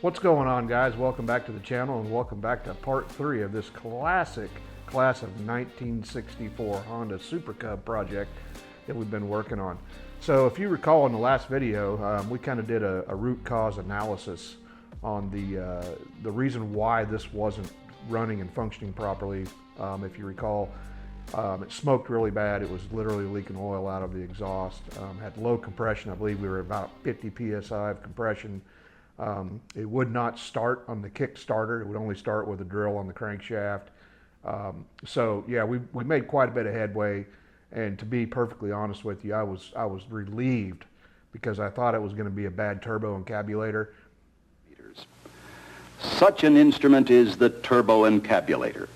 What's going on, guys? Welcome back to the channel and welcome back to part 3 of this classic class of 1964 Honda Super Cub project that we've been working on. So if you recall in the last video, we kind of did a root cause analysis on the reason why this wasn't running and functioning properly. If you recall, it smoked really bad. It was literally leaking oil out of the exhaust. Had low compression. I believe we were about 50 psi of compression. It would not start on the kick starter. It would only start with a drill on the crankshaft. So yeah, we made quite a bit of headway. And to be perfectly honest with you, I was relieved because I thought it was going to be a bad turbo encabulator. Such an instrument is the turbo encabulator.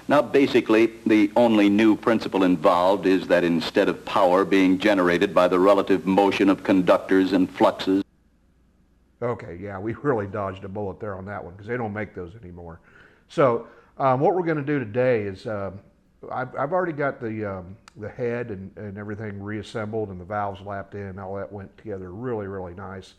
Now basically, the only new principle involved is that instead of power being generated by the relative motion of conductors and fluxes. Okay, yeah, we really dodged a bullet there on that one because they don't make those anymore. So what we're going to do today is I've already got the head and everything reassembled and the valves lapped in. All that went together really, really nice.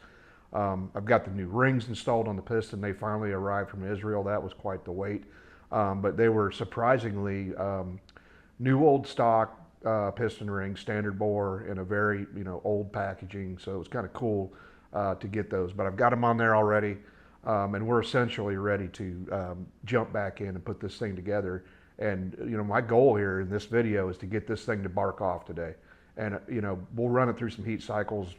I've got the new rings installed on the piston. They finally arrived from Israel. That was quite the wait. But they were surprisingly new old stock piston rings, standard bore, in a very old packaging. So it was kind of cool to get those. But I've got them on there already, and we're essentially ready to jump back in and put this thing together. And my goal here in this video is to get this thing to bark off today. And we'll run it through some heat cycles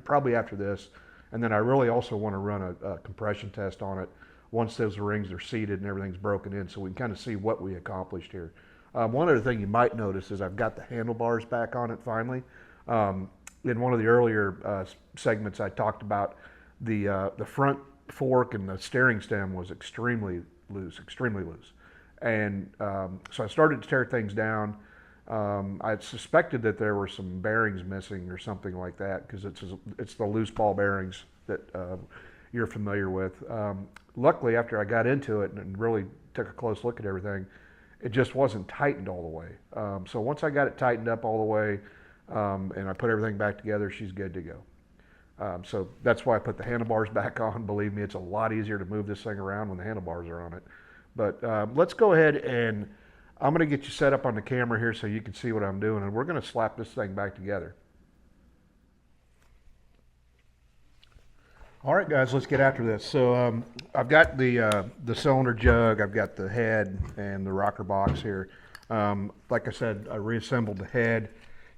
probably after this. And then I really also want to run a compression test on it once those rings are seated and everything's broken in, so we can kind of see what we accomplished here. One other thing you might notice is I've got the handlebars back on it finally. In one of the earlier segments, I talked about the front fork and the steering stem was extremely loose. And so I started to tear things down. I suspected that there were some bearings missing or something like that because it's the loose ball bearings that you're familiar with. Luckily, after I got into it and really took a close look at everything, it just wasn't tightened all the way. So once I got it tightened up all the way and I put everything back together, she's good to go. So that's why I put the handlebars back on. Believe me, it's a lot easier to move this thing around when the handlebars are on it. But let's go ahead and I'm going to get you set up on the camera here so you can see what I'm doing, and we're going to slap this thing back together. All right, guys, let's get after this. So I've got the cylinder jug, I've got the head and the rocker box here. Like I said, I reassembled the head.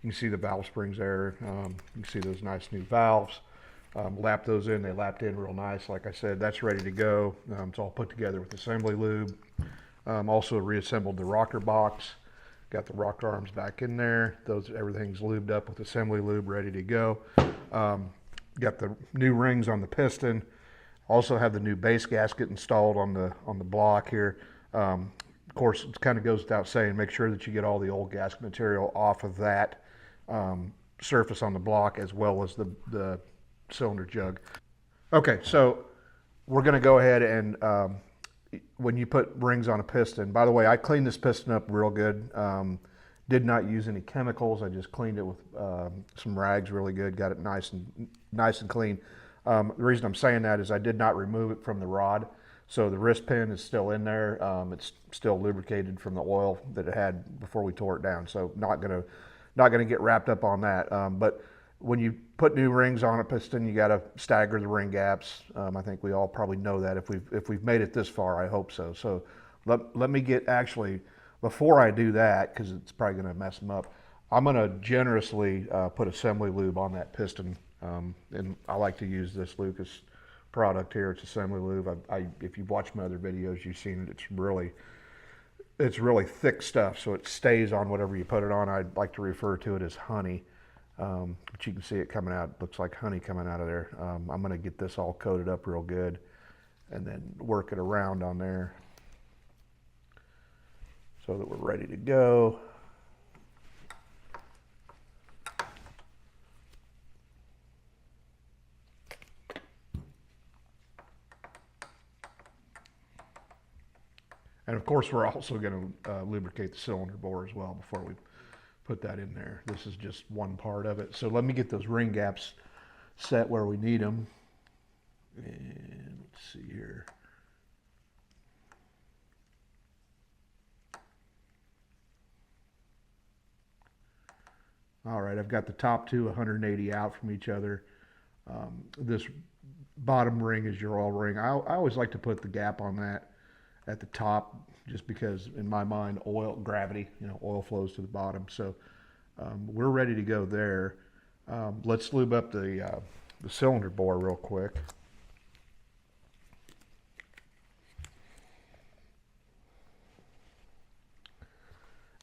You can see the valve springs there. You can see those nice new valves. Lapped those in. They lapped in real nice. Like I said, that's ready to go. It's all put together with assembly lube. Also reassembled the rocker box. Got the rocker arms back in there. Everything's lubed up with assembly lube, ready to go. Got the new rings on the piston. Also have the new base gasket installed on the block here. Of course, it kind of goes without saying, make sure that you get all the old gasket material off of that surface on the block as well as the cylinder jug. Okay, so we're going to go ahead and when you put rings on a piston, by the way, I cleaned this piston up real good. Did not use any chemicals. I just cleaned it with some rags really good, got it nice and clean. The reason I'm saying that is I did not remove it from the rod. So the wrist pin is still in there. It's still lubricated from the oil that it had before we tore it down. So not gonna get wrapped up on that. But when you put new rings on a piston, you got to stagger the ring gaps. I think we all probably know that if we've made it this far. I hope so. So let me get actually. Before I do that, because it's probably going to mess them up, I'm going to generously put assembly lube on that piston. And I like to use this Lucas product here. It's assembly lube. If you've watched my other videos, you've seen it. It's really thick stuff, so it stays on whatever you put it on. I like to refer to it as honey. But you can see it coming out. It looks like honey coming out of there. I'm going to get this all coated up real good and then work it around on there, so that we're ready to go. And of course, we're also going to lubricate the cylinder bore as well before we put that in there. This is just one part of it. So let me get those ring gaps set where we need them. And let's see here. All right, I've got the top two 180 out from each other. This bottom ring is your oil ring. I always like to put the gap on that at the top, just because in my mind, gravity, oil flows to the bottom. So we're ready to go there. Let's lube up the cylinder bore real quick.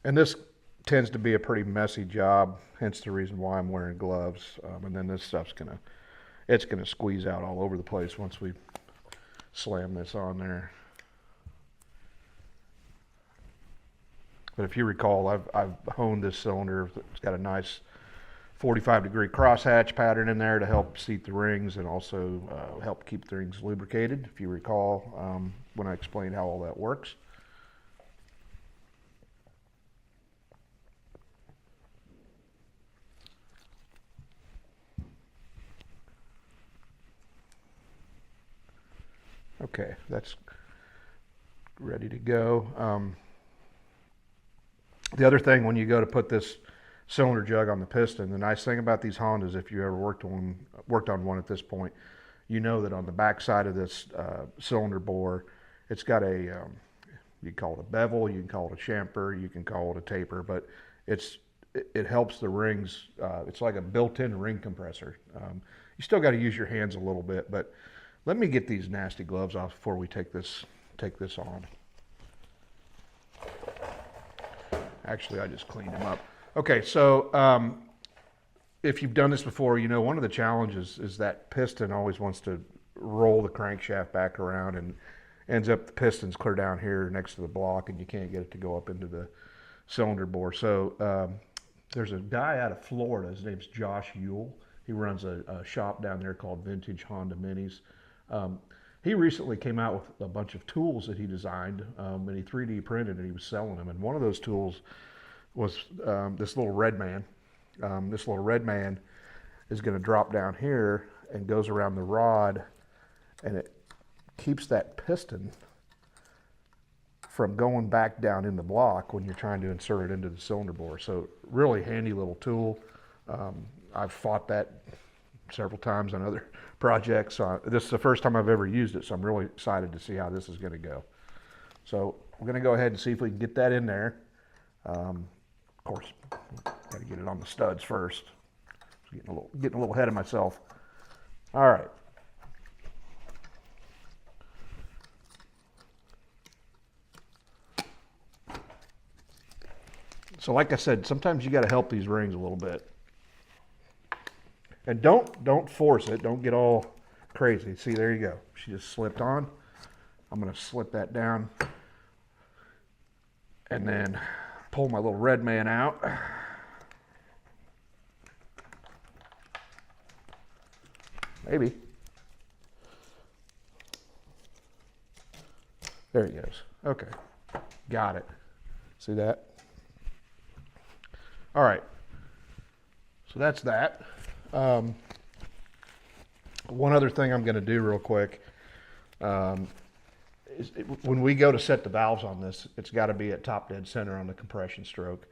And this tends to be a pretty messy job, hence the reason why I'm wearing gloves. And then this stuff's it's gonna squeeze out all over the place once we slam this on there. But if you recall, I've honed this cylinder. It's got a nice 45-degree crosshatch pattern in there to help seat the rings and also help keep the rings lubricated, if you recall when I explained how all that works. Okay, that's ready to go. The other thing, when you go to put this cylinder jug on the piston, the nice thing about these Hondas, if you ever worked on one at this point, you know that on the back side of this cylinder bore, it's got a, you can call it a bevel, you can call it a chamfer, you can call it a taper, but it helps the rings. It's like a built-in ring compressor. You still got to use your hands a little bit, but let me get these nasty gloves off before we take this on. Actually, I just cleaned them up. Okay, so if you've done this before, one of the challenges is that piston always wants to roll the crankshaft back around and ends up the piston's clear down here next to the block, and you can't get it to go up into the cylinder bore. So there's a guy out of Florida. His name's Josh Eule. He runs a shop down there called Vintage Honda Minis. He recently came out with a bunch of tools that he designed, and he 3D printed, and he was selling them. And one of those tools was this little red man. This little red man is going to drop down here and goes around the rod, and it keeps that piston from going back down in the block when you're trying to insert it into the cylinder bore. So really handy little tool. I've fought that several times on other projects. This is the first time I've ever used it, so I'm really excited to see how this is going to go. So we're going to go ahead and see if we can get that in there. Of course, got to get it on the studs first. Getting a little ahead of myself. All right. So like I said, sometimes you got to help these rings a little bit. And don't force it. Don't get all crazy. See, there you go. She just slipped on. I'm going to slip that down and then pull my little red man out. Maybe. There he goes. Okay. Got it. See that? All right. So that's that. One other thing I'm going to do real quick is when we go to set the valves on this, it's got to be at top dead center on the compression stroke.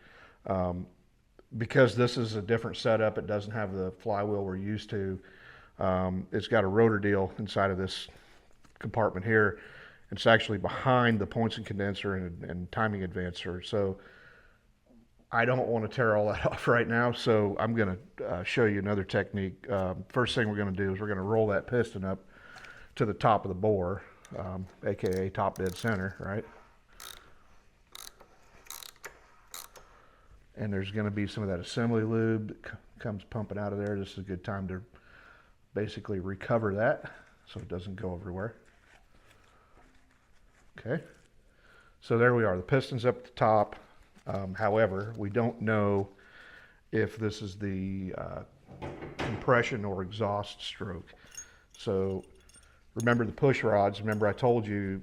Because this is a different setup, it doesn't have the flywheel we're used to. It's got a rotor deal inside of this compartment here. It's actually behind the points and condenser and timing advancer. So I don't want to tear all that off right now, so I'm going to show you another technique. First thing we're going to do is we're going to roll that piston up to the top of the bore, aka top dead center, right? And there's going to be some of that assembly lube that comes pumping out of there. This is a good time to basically recover that so it doesn't go everywhere. Okay, so there we are. The piston's up at the top. However, we don't know if this is the compression or exhaust stroke. So remember the push rods. Remember I told you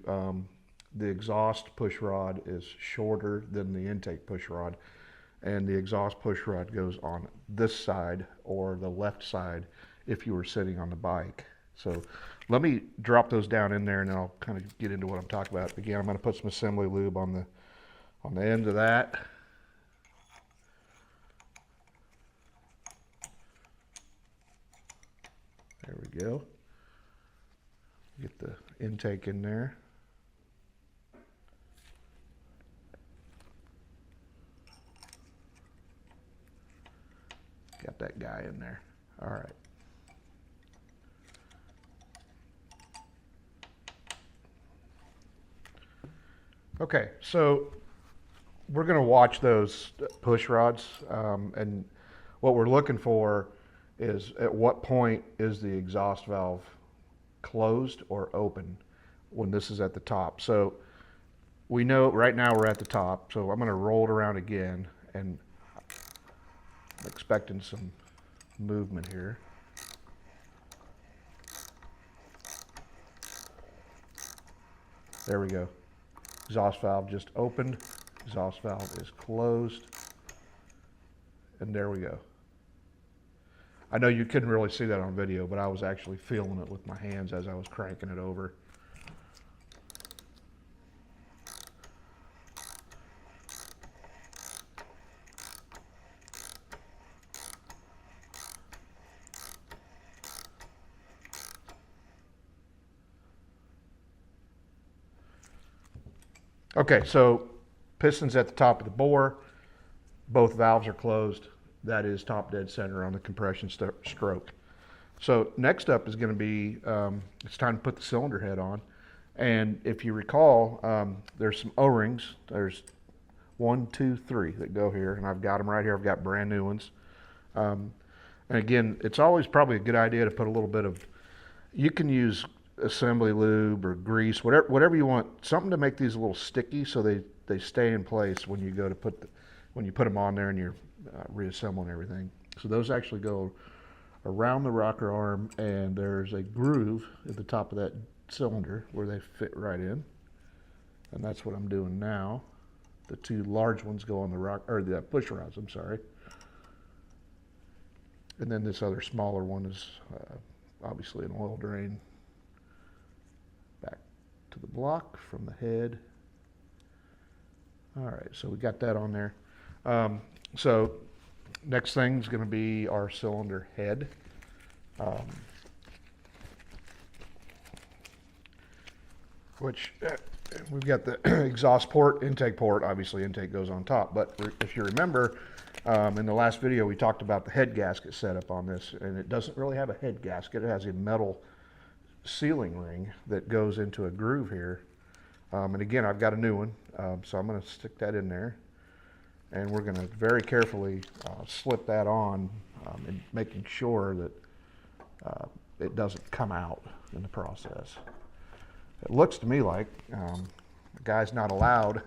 the exhaust push rod is shorter than the intake push rod. And the exhaust push rod goes on this side or the left side if you were sitting on the bike. So let me drop those down in there and then I'll kind of get into what I'm talking about. Again, I'm going to put some assembly lube on the end of that. There we go. Get the intake in there. Got that guy in there. All right. Okay, so we're going to watch those push rods, and what we're looking for is at what point is the exhaust valve closed or open when this is at the top. So we know right now we're at the top, so I'm going to roll it around again, and I'm expecting some movement here. There we go. Exhaust valve just opened, exhaust valve is closed, and there we go. I know you couldn't really see that on video, but I was actually feeling it with my hands as I was cranking it over. Okay, so piston's at the top of the bore, both valves are closed. That is top dead center on the compression stroke. So next up is going to be, it's time to put the cylinder head on. And if you recall, there's some O-rings. There's 1, 2, 3 that go here, and I've got them right here. I've got brand new ones. And again, it's always probably a good idea to put a little bit of, you can use assembly lube or grease, whatever you want, something to make these a little sticky so they stay in place when you go to when you put them on there and you're reassembling everything. So those actually go around the rocker arm, and there's a groove at the top of that cylinder where they fit right in, and that's what I'm doing now. The two large ones go on the push rods, I'm sorry. And then this other smaller one is obviously an oil drain. Back to the block from the head. All right, so we got that on there. So next thing is going to be our cylinder head. Which we've got the exhaust port, intake port. Obviously intake goes on top, but if you remember, in the last video we talked about the head gasket setup on this, and it doesn't really have a head gasket. It has a metal sealing ring that goes into a groove here. And again, I've got a new one, so I'm going to stick that in there, and we're going to very carefully slip that on, and making sure that it doesn't come out in the process. It looks to me like the guy's not allowed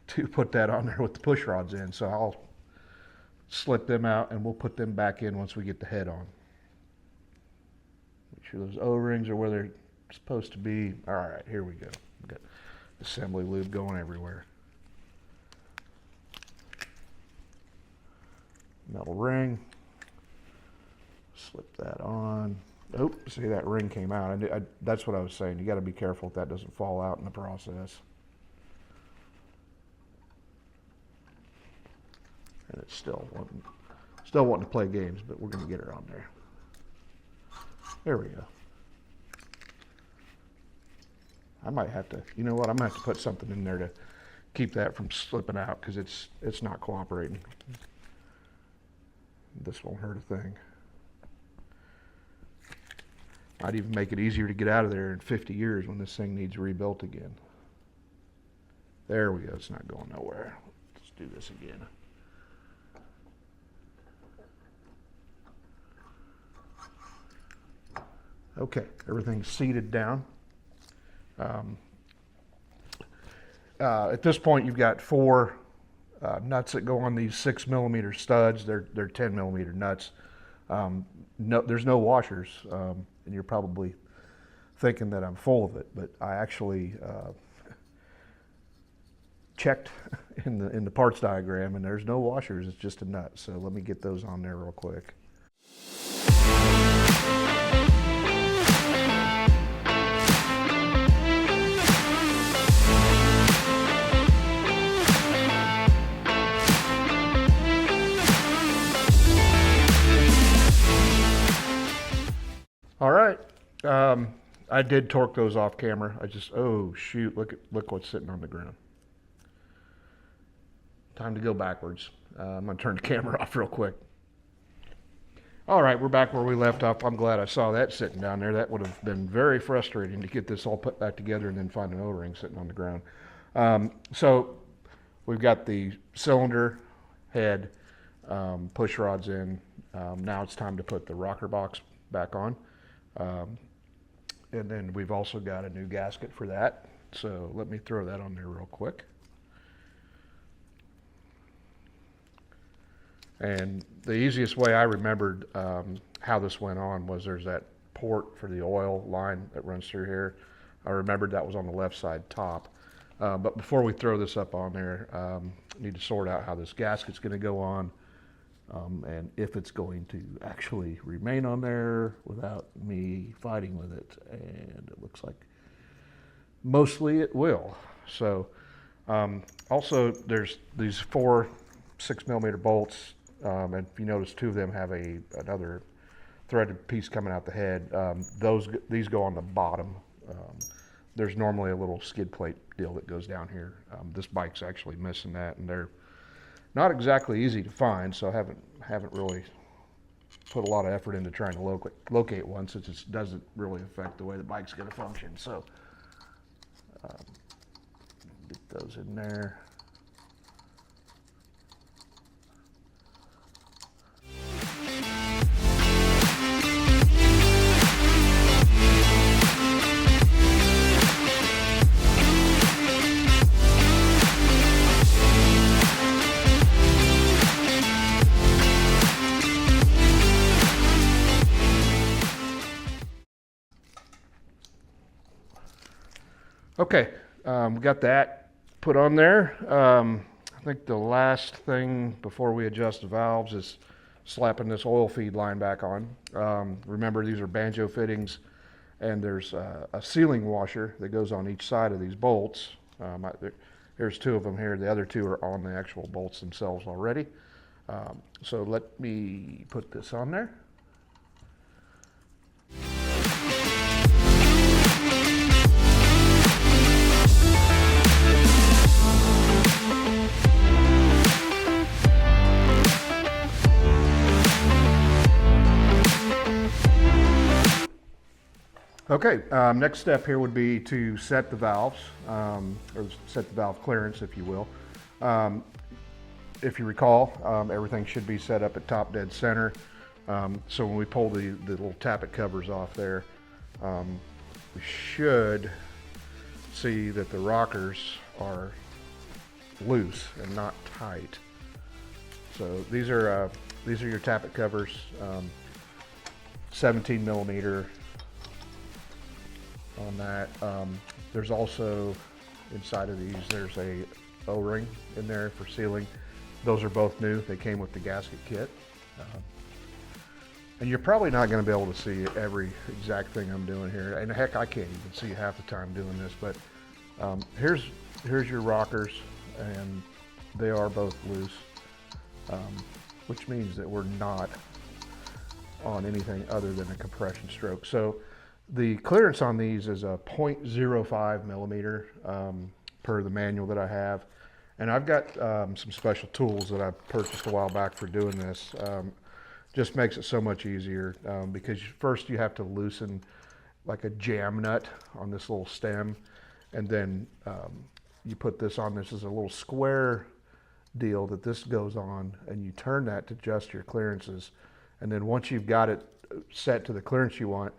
to put that on there with the push rods in, so I'll slip them out and we'll put them back in once we get the head on. Make sure those O-rings are where they're supposed to be. All right, here we go. We've got assembly lube going everywhere. Metal ring. Slip that on. Oh, see, that ring came out. That's what I was saying. You got to be careful if that doesn't fall out in the process. And it's still wanting to play games, but we're going to get her on there. There we go. I might have to, you know what, I'm going to have to put something in there to keep that from slipping out, because it's not cooperating. This won't hurt a thing. Might even make it easier to get out of there in 50 years when this thing needs rebuilt again. There we go, it's not going nowhere. Let's do this again. Okay, everything's seated down. At this point, you've got 4 nuts that go on these 6mm studs. They're 10mm nuts. There's no washers, and you're probably thinking that I'm full of it, but I actually checked in the parts diagram, and there's no washers. It's just a nut. So let me get those on there real quick. All right. I did torque those off camera. Oh shoot, look what's sitting on the ground. Time to go backwards. I'm gonna turn the camera off real quick. All right, we're back where we left off. I'm glad I saw that sitting down there. That would have been very frustrating to get this all put back together and then find an O-ring sitting on the ground. So we've got the cylinder head, push rods in. Now it's time to put the rocker box back on. And then we've also got a new gasket for that. So let me throw that on there real quick. And the easiest way I remembered how this went on was there's that port for the oil line that runs through here. I remembered that was on the left side top. But before we throw this up on there, need to sort out how this gasket's going to go on, and if it's going to actually remain on there without me fighting with it. And it looks like mostly it will. So also there's these 4 6mm bolts, and if you notice, 2 of them have another threaded piece coming out the head. These go on the bottom. There's normally a little skid plate deal that goes down here. This bike's actually missing that, and they're not exactly easy to find, so I haven't really put a lot of effort into trying to locate one, since it doesn't really affect the way the bike's going to function. So get those in there. Okay, we got that put on there. I think the last thing before we adjust the valves is slapping this oil feed line back on. Remember, these are banjo fittings, and there's a sealing washer that goes on each side of these bolts. There's 2 of them here. The other 2 are on the actual bolts themselves already. So let me put this on there. Okay, next step here would be to set the valves, or set the valve clearance, if you will. If you recall, everything should be set up at top dead center. So when we pull the little tappet covers off there, we should see that the rockers are loose and not tight. So these are your tappet covers, 17mm on that. There's also inside of these, there's a O-ring in there for sealing. Those are both new. They came with the gasket kit. And you're probably not going to be able to see every exact thing I'm doing here. And heck, I can't even see half the time doing this. But here's your rockers, and they are both loose, which means that we're not on anything other than a compression stroke. So the clearance on these is a 0.05mm per the manual that I have. And I've got some special tools that I purchased a while back for doing this. Just makes it so much easier, because first you have to loosen like a jam nut on this little stem, and then you put this on. This is a little square deal that this goes on, and you turn that to adjust your clearances. And then once you've got it set to the clearance you want,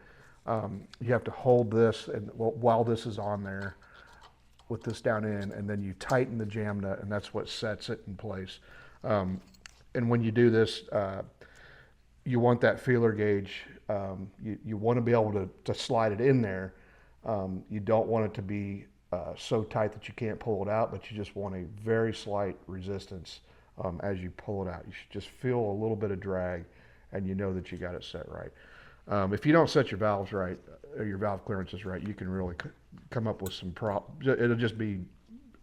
you have to hold this, and while this is on there, with this down in, and then you tighten the jam nut, and that's what sets it in place. And when you do this, you want that feeler gauge. You want to be able to slide it in there. You don't want it to be so tight that you can't pull it out, but you just want a very slight resistance as you pull it out. You should just feel a little bit of drag, and you know that you got it set right. If you don't set your valves right, or your valve clearances right, you can really come up with some problems. It'll just be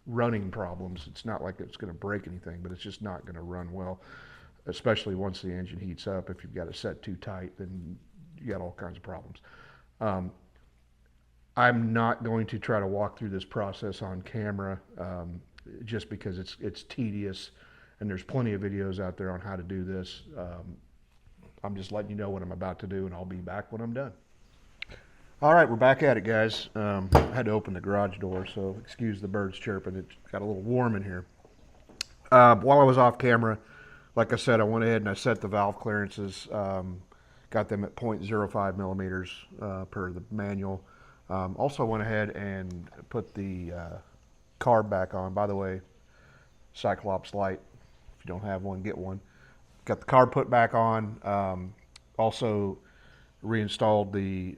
running problems. It's not like it's going to break anything, but it's just not going to run well, especially once the engine heats up. If you've got it set too tight, then you got all kinds of problems. I'm not going to try to walk through this process on camera, just because it's tedious, and there's plenty of videos out there on how to do this. I'm just letting you know what I'm about to do, and I'll be back when I'm done. All right, we're back at it, guys. I had to open the garage door, so excuse the birds chirping. It got a little warm in here. While I was off camera, like I said, I went ahead and I set the valve clearances, got them at 0.05 millimeters per the manual. Also went ahead and put the carb back on. By the way, Cyclops light, if you don't have one, get one. Got the carb put back on. Also reinstalled the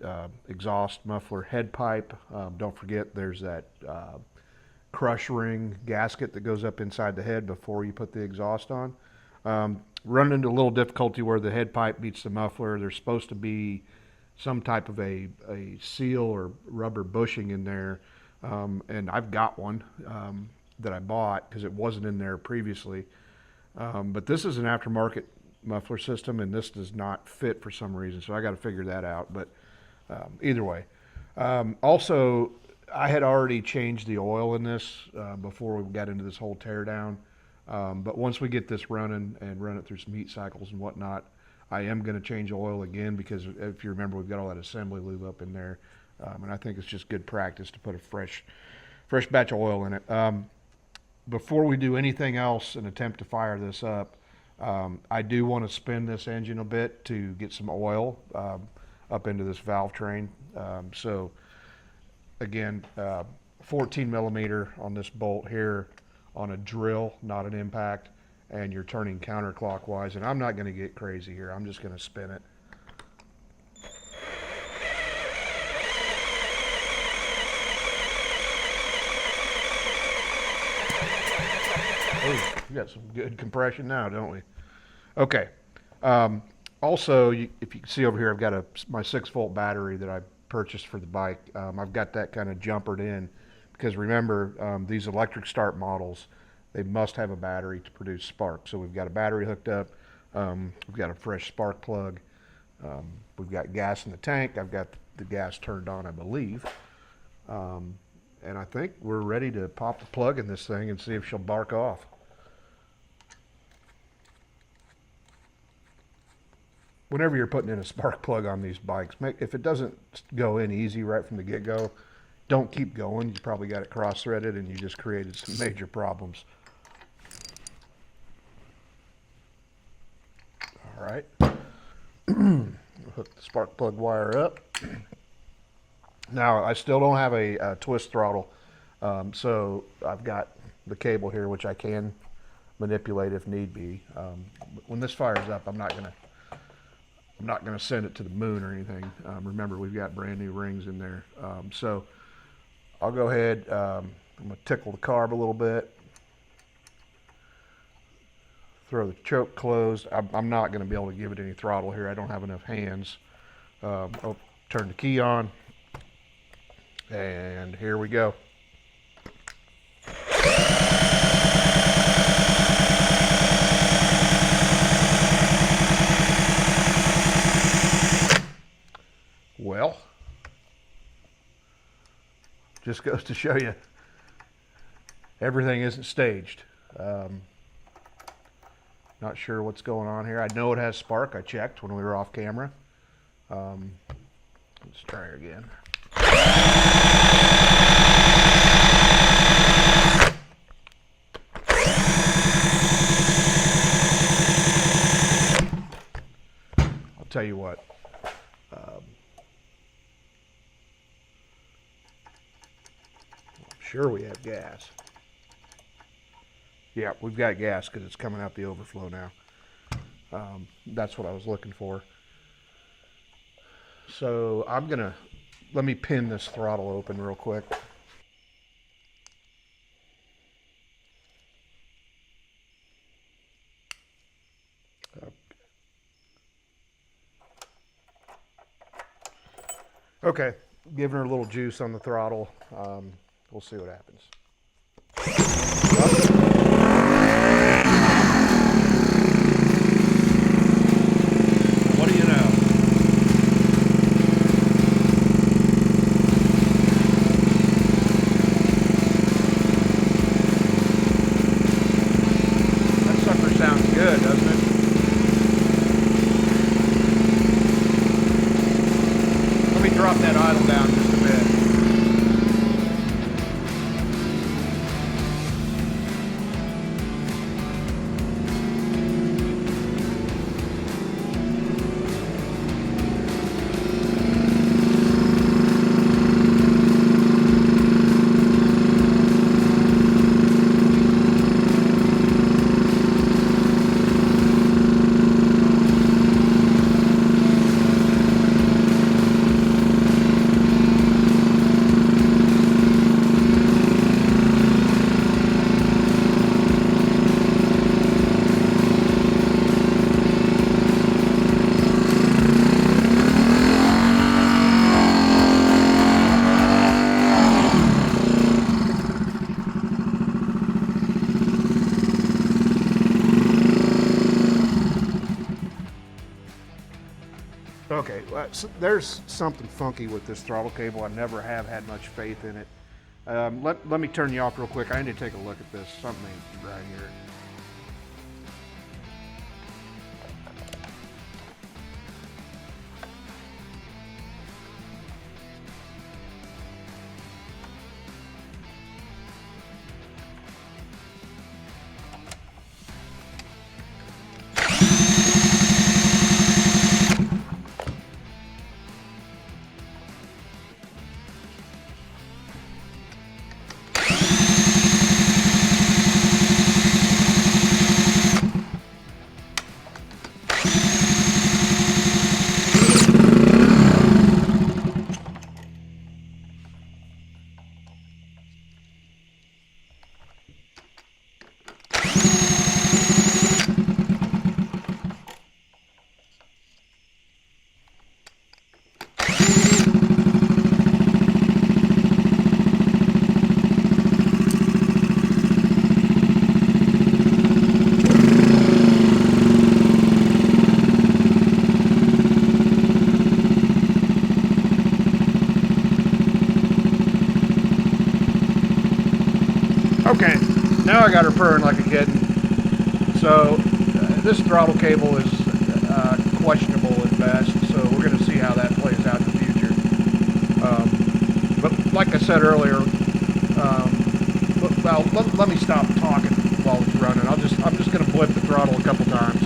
exhaust muffler head pipe. Don't forget there's that crush ring gasket that goes up inside the head before you put the exhaust on. Run into a little difficulty where the head pipe meets the muffler. There's supposed to be some type of a seal or rubber bushing in there, and I've got one that I bought because it wasn't in there previously. But this is an aftermarket muffler system, and this does not fit for some reason, so I got to figure that out. But either way, also I had already changed the oil in this before we got into this whole teardown. But once we get this running and run it through some heat cycles and whatnot, I am going to change oil again, because if you remember, we've got all that assembly lube up in there, and I think it's just good practice to put a fresh batch of oil in it. Before we do anything else and attempt to fire this up, I do want to spin this engine a bit to get some oil up into this valve train. So again, 14 millimeter on this bolt here on a drill, not an impact, and you're turning counterclockwise, and I'm not going to get crazy here. I'm just going to spin it. Oh, we got some good compression now, don't we? Okay. Also, if you can see over here, I've got my 6-volt battery that I purchased for the bike. I've got that kind of jumpered in because remember, these electric start models, they must have a battery to produce spark. So we've got a battery hooked up. We've got a fresh spark plug. We've got gas in the tank. I've got the gas turned on, I believe. And I think we're ready to pop the plug in this thing and see if she'll bark off. Whenever you're putting in a spark plug on these bikes, if it doesn't go in easy right from the get-go, don't keep going. You probably got it cross-threaded and you just created some major problems. All right. Hook the spark plug wire up. Now, I still don't have a twist throttle, so I've got the cable here, which I can manipulate if need be. When this fires up, I'm not gonna send it to the moon or anything. Remember, we've got brand new rings in there. So I'll go ahead, I'm gonna tickle the carb a little bit. Throw the choke closed. I'm not gonna be able to give it any throttle here. I don't have enough hands. Turn the key on. And here we go. Well, just goes to show you everything isn't staged. Not sure what's going on here. I know it has spark. I checked when we were off camera. Let's try her again. I'll tell you what. I'm sure we have gas. Yeah, we've got gas because it's coming out the overflow now. That's what I was looking for. So let me pin this throttle open real quick. Okay, giving her a little juice on the throttle. We'll see what happens. What do you know? drop that idle down just a bit. Okay, well, so there's something funky with this throttle cable. I never have had much faith in it. Let me turn you off real quick. I need to take a look at this. Something ain't right here. Okay, now I got her purring like a kitten. So this throttle cable is questionable at best, so we're going to see how that plays out in the future. But like I said earlier, well, let me stop talking while it's running. I'm just going to blip the throttle a couple times.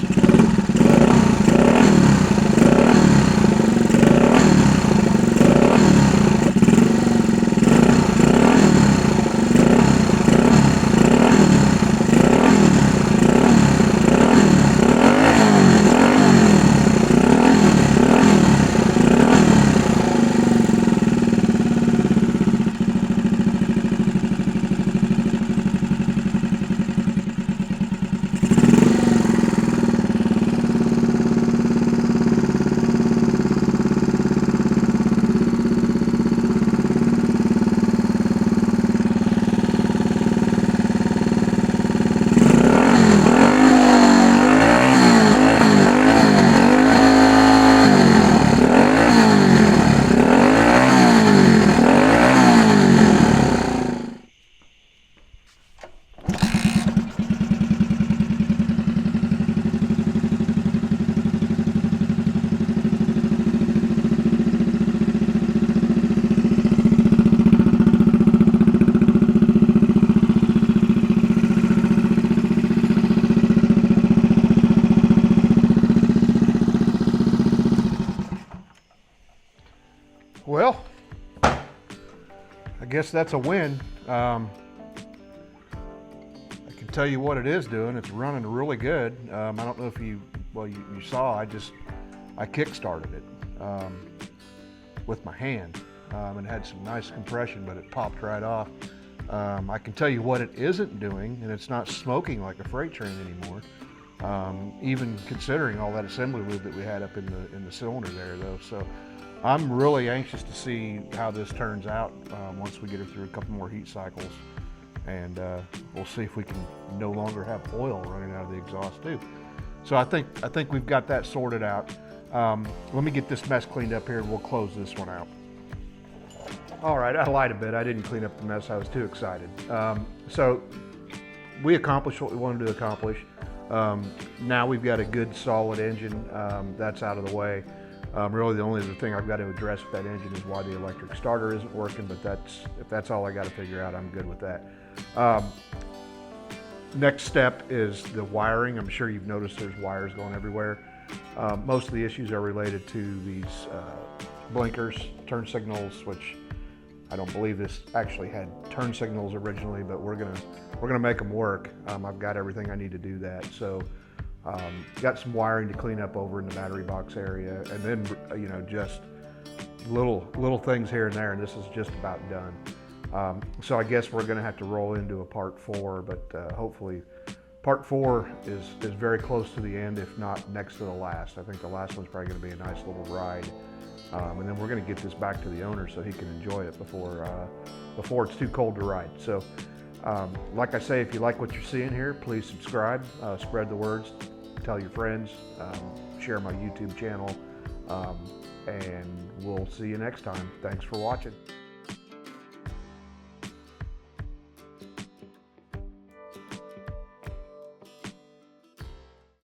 Well, I guess that's a win. I can tell you what it is doing. It's running really good. I don't know if you saw, I kick-started it with my hand and had some nice compression, but it popped right off. I can tell you what it isn't doing, and it's not smoking like a freight train anymore. Even considering all that assembly lube that we had up in the cylinder there, though. So I'm really anxious to see how this turns out once we get her through a couple more heat cycles, and we'll see if we can no longer have oil running out of the exhaust too. So I think we've got that sorted out. Let me get this mess cleaned up here and we'll close this one out. All right, I lied a bit. I didn't clean up the mess. I was too excited. So we accomplished what we wanted to accomplish. Now we've got a good solid engine that's out of the way. Really the only other thing I've got to address with that engine is why the electric starter isn't working, but if that's all I got to figure out, I'm good with that. Next step is the wiring. I'm sure you've noticed there's wires going everywhere. Most of the issues are related to these blinkers, turn signals, which I don't believe this actually had turn signals originally, but we're gonna make them work. I've got everything I need to do that. So got some wiring to clean up over in the battery box area, and then just little things here and there, and this is just about done. So I guess we're gonna have to roll into a part 4, but hopefully part 4 is very close to the end, if not next to the last. I think the last one's probably gonna be a nice little ride. And then we're gonna get this back to the owner so he can enjoy it before it's too cold to ride. So like I say, if you like what you're seeing here, please subscribe, spread the words, tell your friends, share my YouTube channel, and we'll see you next time. Thanks for watching.